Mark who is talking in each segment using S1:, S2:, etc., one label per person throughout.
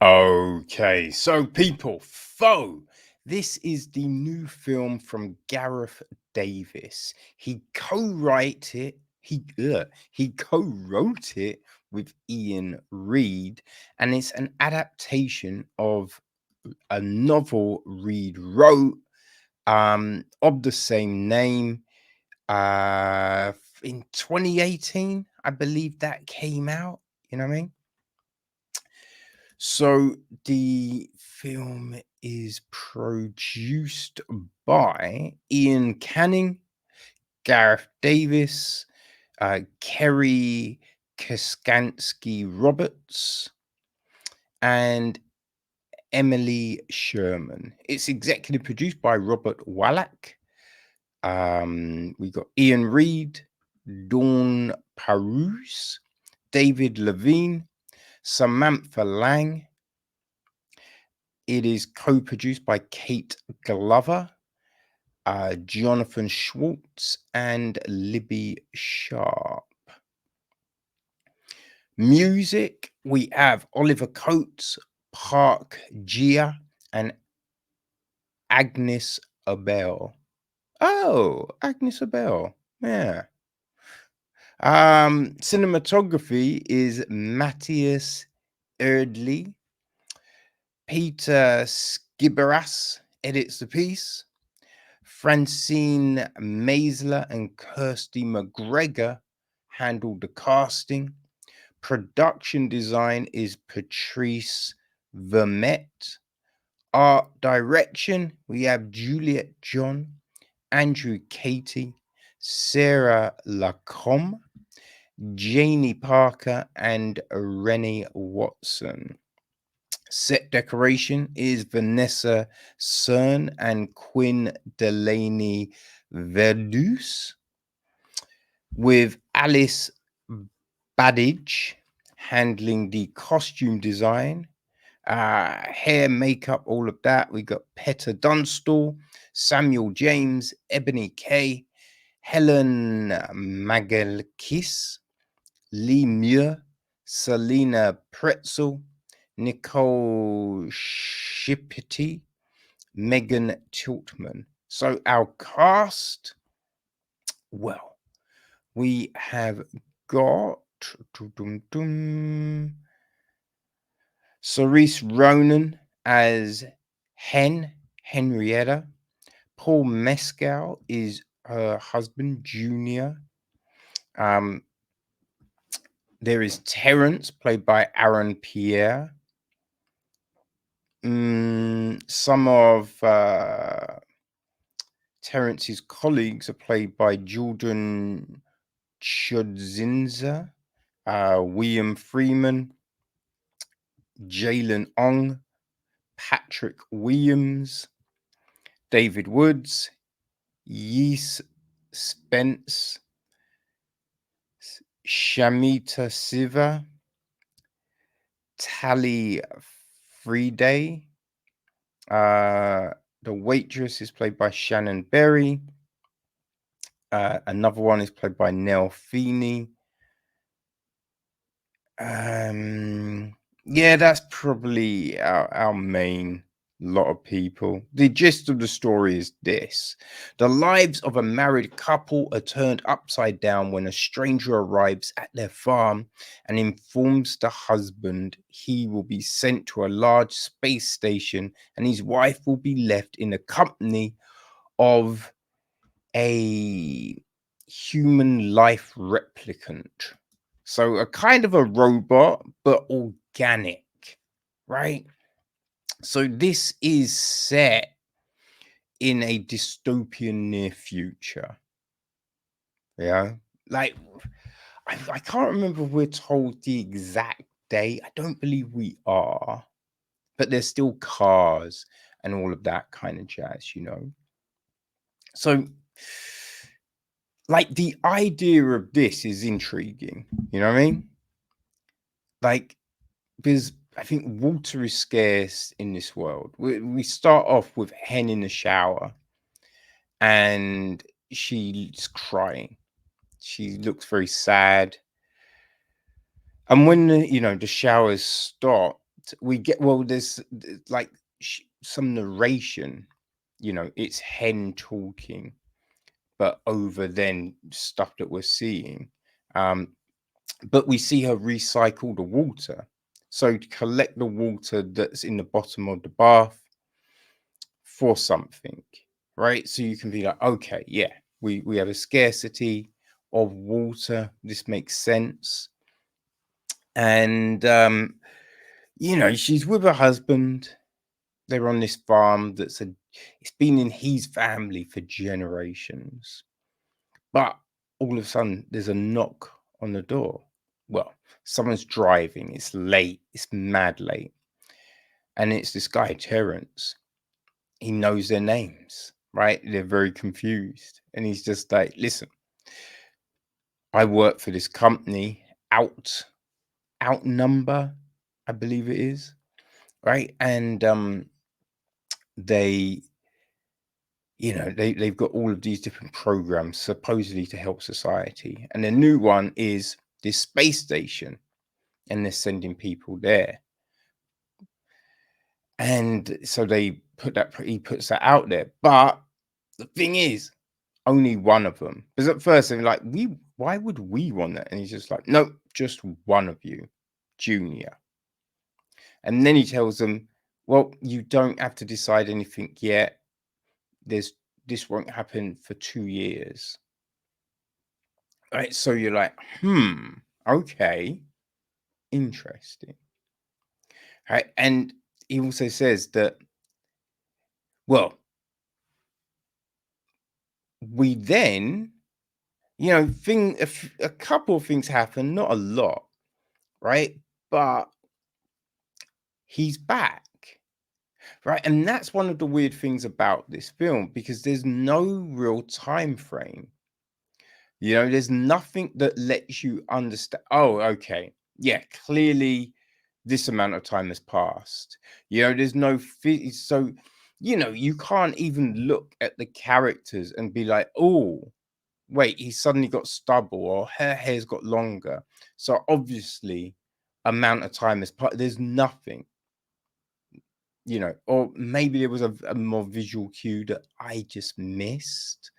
S1: Okay, so people, foe. This is the new film from Gareth Davis. He co-wrote it. He co-wrote it with Iain Reid, and it's an adaptation of a novel Reid wrote of the same name. In 2018, I believe that came out. You know what I mean? So the film is produced by Ian Canning, Gareth Davis, Kerry Kaskansky Roberts, and Emily Sherman. It's executive produced by Robert Wallach. We got Iain Reid, Dawn Paruse, David Levine, Samantha Lang. It is co-produced by Kate Glover, Jonathan Schwartz, and Libby Sharp. Music, we have Oliver Coates, Park Gia, and Agnes Abel. Oh, Agnes Abel. Yeah. Cinematography is Matthias Erdley. Peter Skiberas edits the piece. Francine Maisler and Kirsty McGregor handled the casting. Production design is Patrice Vermette. Art direction, we have Juliet John, Andrew Katie, Sarah Lacombe, Janie Parker, and Rennie Watson. Set decoration is Vanessa Cern and Quinn Delaney Verdus, with Alice Badage handling the costume design, hair, makeup, all of that. We got Petter Dunstall, Samuel James, Ebony Kay, Helen Magalkis, Lee Muir, Selena Pretzel, Nicole Shippety, Megan Tiltman. So our cast, well, we have got Saoirse Ronan as Henrietta. Paul Mescal is her husband, Junior. There is Terence, played by Aaron Pierre. Some of Terence's colleagues are played by Jordan Chodzinza, William Freeman, Jalen Ong, Patrick Williams, David Woods, Yees Spence, Shamita Siva, Tally Friday. The waitress is played by Shannon Berry. Another one is played by Nell Feeney. Yeah, that's probably our main lot of people. The gist of the story is this: the lives of a married couple are turned upside down when a stranger arrives at their farm and informs the husband he will be sent to a large space station and his wife will be left in the company of a human life replicant. So a kind of a robot, but organic, right? So this is set in a dystopian near future. Yeah. Like, I can't remember if we're told the exact date. I don't believe we are. But there's still cars and all of that kind of jazz, you know? So, like, the idea of this is intriguing. You know what I mean? Like, because I think water is scarce in this world. We start off with Hen in the shower, and she's crying. She looks very sad. And when the showers stopped, we get, well, like some narration, it's hen talking, but over then stuff that we're seeing. But we see her recycle the water. So to collect the water that's in the bottom of the bath for something, right? So you can be like, okay, yeah, we have a scarcity of water. This makes sense. And she's with her husband. They're on this farm it's been in his family for generations. But all of a sudden, there's a knock on the door. Well, someone's driving. It's late. It's mad late. And it's this guy, Terrence. He knows their names, right? They're very confused. And he's just like, listen, I work for this company, Outnumber, I believe it is, right? And they they've got all of these different programs supposedly to help society, and the new one is this space station, and they're sending people there. And so he puts that out there, but the thing is, only one of them, because at first they're like, why would we want that? And he's just like, no, just one of you, Junior. And then he tells them, well, you don't have to decide anything yet. This won't happen for 2 years. Right, so you're like, okay, interesting. Right, and he also says that, well, we then, a couple of things happen, not a lot, right? But he's back, right? And that's one of the weird things about this film, because there's no real time frame. There's nothing that lets you understand. Oh, okay. Yeah, clearly this amount of time has passed. There's no so you can't even look at the characters and be like, oh, wait, he suddenly got stubble, or her hair's got longer. So obviously amount of time has passed. There's nothing, or maybe there was a more visual cue that I just missed.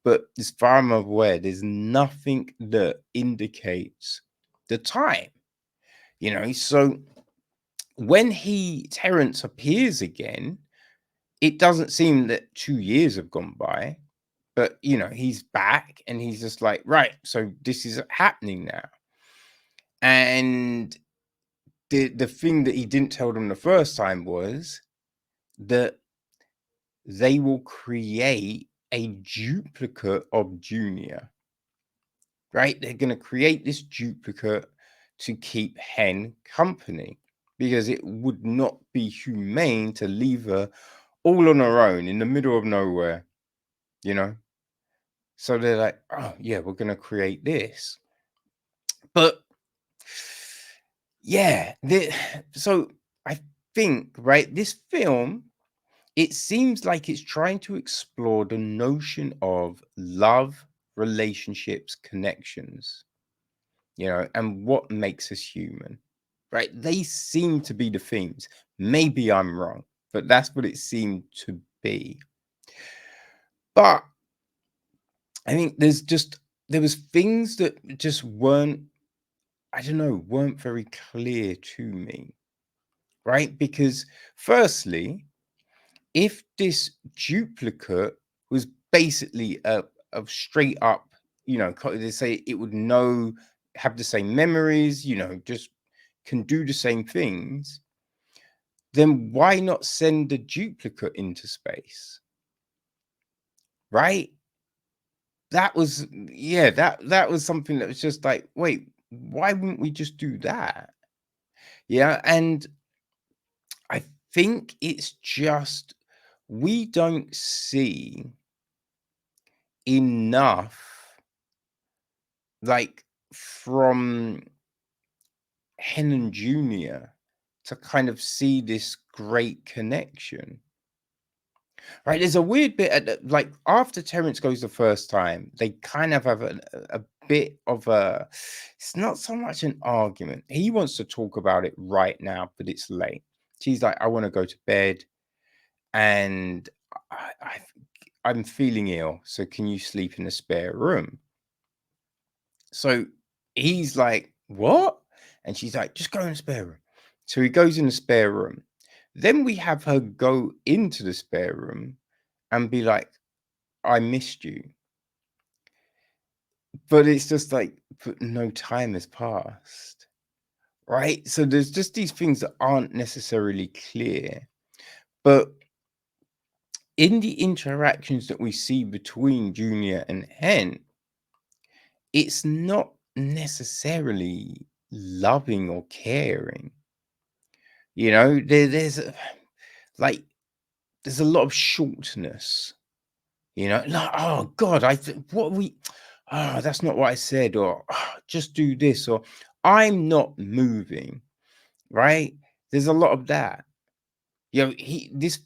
S1: But as far as I'm aware, there's nothing that indicates the time, So when Terrence appears again, it doesn't seem that 2 years have gone by, but he's back and he's just like, right, so this is happening now. And the thing that he didn't tell them the first time was that they will create a duplicate of Junior. Right? They're going to create this duplicate to keep Hen company, because it would not be humane to leave her all on her own in the middle of nowhere, So they're like, oh, yeah, we're going to create this. But yeah, so I think, right, this film, it seems like it's trying to explore the notion of love, relationships, connections, and what makes us human, right? They seem to be the themes. Maybe I'm wrong, but that's what it seemed to be. But I think there was things that just weren't very clear to me, right? Because firstly, if this duplicate was basically a straight up, they say it would have the same memories, just can do the same things, then why not send the duplicate into space? Right? That was, yeah, that was something that was just like, wait, why wouldn't we just do that? Yeah, and I think it's just we don't see enough, like, from Hen and Junior to kind of see this great connection. Right? There's a weird bit like after Terrence goes the first time, they kind of have bit of a, it's not so much an argument. He wants to talk about it right now, but it's late. She's like, I want to go to bed, and I'm feeling ill, so can you sleep in the spare room? So he's like, what? And she's like, just go in the spare room. So he goes in the spare room. Then we have her go into the spare room and be like, I missed you. But it's just like, but no time has passed. Right? So there's just these things that aren't necessarily clear. But in the interactions that we see between Junior and Hen, it's not necessarily loving or caring. You know, like there's a lot of shortness. You know, like, oh God, what we, oh, that's not what I said, or "Oh, just do this, or I'm not moving. Right? There's a lot of that. You know, this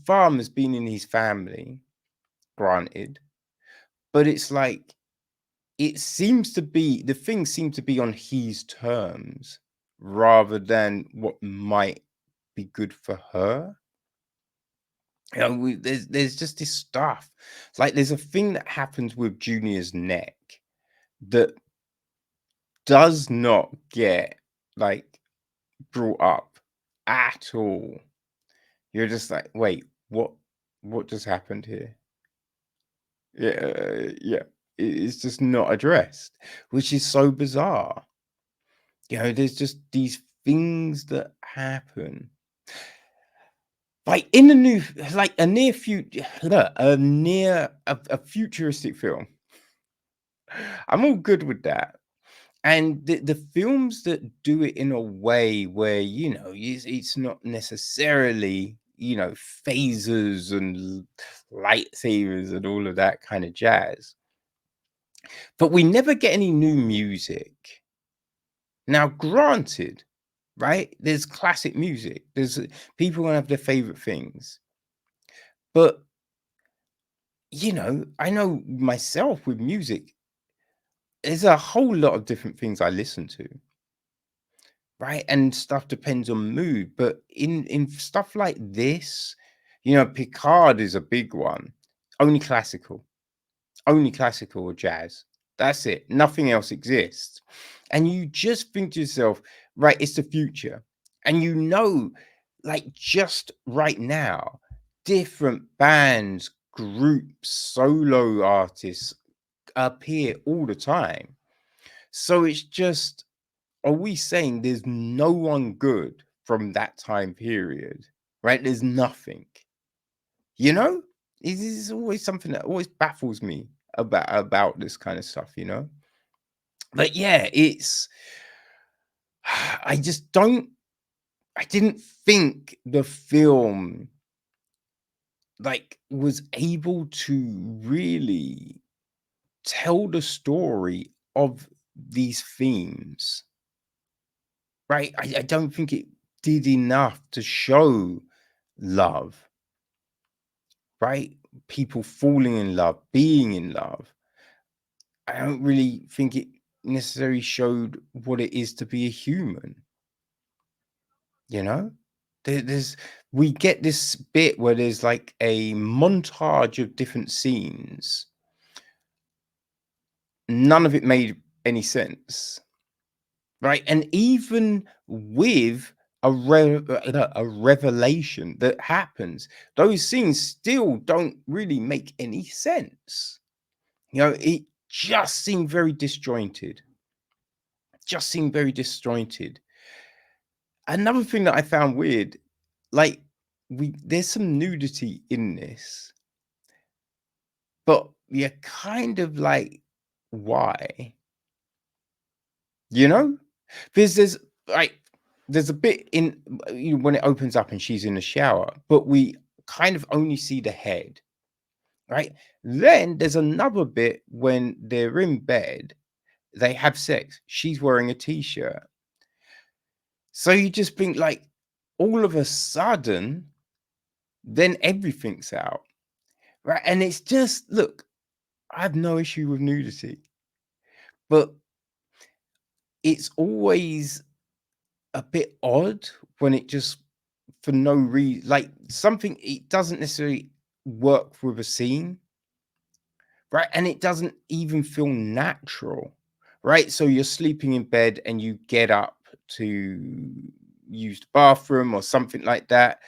S1: farm has been in his family, granted, but it's like it seems to be, the things seem to be on his terms rather than what might be good for her. You know, there's just this stuff. It's like there's a thing that happens with Junior's neck that does not get like brought up at all. You're just like, wait, what just happened here? Yeah. It's just not addressed, which is so bizarre. You know, there's just these things that happen. Like in the new, like a near future, a futuristic film. I'm all good with that. And the films that do it in a way where, you know, it's not necessarily, you know, phasers and lightsabers and all of that kind of jazz. But we never get any new music. Now, granted, right? There's classic music. There's people gonna have their favorite things. But you know, I know myself with music, there's a whole lot of different things I listen to, right? And stuff depends on mood. But in stuff like this, you know, Picard is a big one. Only classical. Only classical or jazz. That's it. Nothing else exists. And you just think to yourself, right, it's the future. And you know, like just right now, different bands, groups, solo artists appear all the time. So it's just, are we saying there's no one good from that time period? Right? There's nothing. You know? It is always something that always baffles me about this kind of stuff, you know? But yeah, it's I just don't I didn't think the film like was able to really tell the story of these themes. Right? I don't think it did enough to show love, right? People falling in love, being in love. I don't really think it necessarily showed what it is to be a human, you know? There's we get this bit where there's like a montage of different scenes. None of it made any sense, right? And even with a revelation that happens, those scenes still don't really make any sense. You know, it just seemed very disjointed. Just seemed very disjointed. Another thing that I found weird, like there's some nudity in this, but you're kind of like, why? You know? Because like there's a bit in you know, when it opens up and she's in the shower, but we kind of only see the head, right? Then there's another bit when they're in bed, they have sex. She's wearing a t-shirt. So you just think like all of a sudden, then everything's out. Right. And it's just look, I have no issue with nudity. but it's always a bit odd when it just for no reason, like something it doesn't necessarily work with a scene, right? And it doesn't even feel natural, right? So you're sleeping in bed and you get up to use the bathroom or something like that.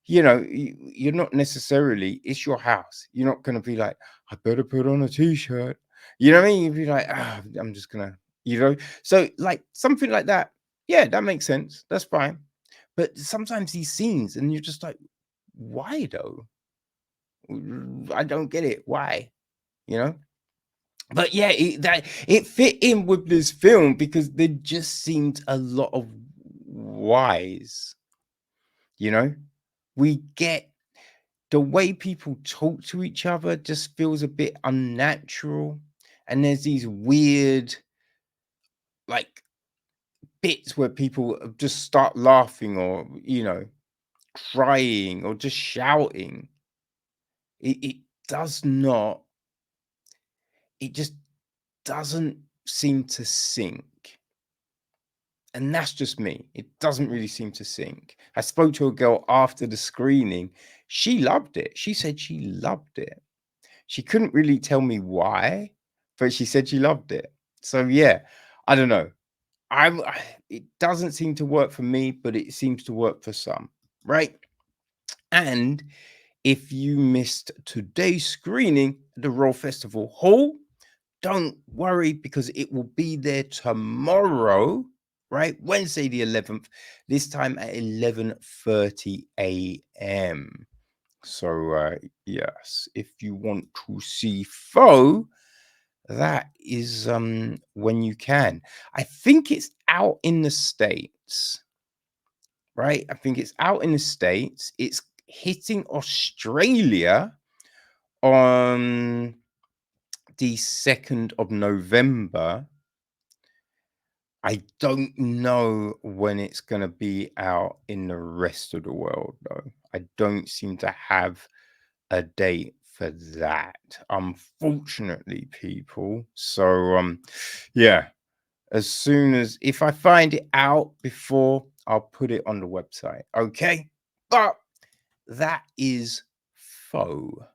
S1: You know, you're not necessarily, it's your house. You're not going to be like, I better put on a t-shirt. You know what I mean? You'd be like, ah, I'm just going to, you know. So, like, something like that. Yeah, that makes sense. That's fine. But sometimes these scenes, and you're just like, why though? I don't get it. Why? You know? But yeah, it fit in with this film because there just seemed a lot of whys. You know, we get the way people talk to each other just feels a bit unnatural, and there's these weird like bits where people just start laughing or crying or just shouting. It does not. It just doesn't seem to sync. And that's just me. It doesn't really seem to sync. I spoke to a girl after the screening. She loved it. She said she loved it. She couldn't really tell me why, but she said she loved it. So yeah, I don't know. It doesn't seem to work for me, but it seems to work for some, right? And if you missed today's screening at the Royal Festival Hall, don't worry because it will be there tomorrow, right? Wednesday the 11th, this time at 11:30 a.m. So yes, if you want to see Foe, that is when you can. I think it's out in the States, right? I think it's out in the States. It's hitting Australia on the 2nd of November. I don't know when it's going to be out in the rest of the world, though. I don't seem to have a date for that, unfortunately, people. So, yeah, as soon as if I find it out before, I'll put it on the website. Okay, but that is Foe.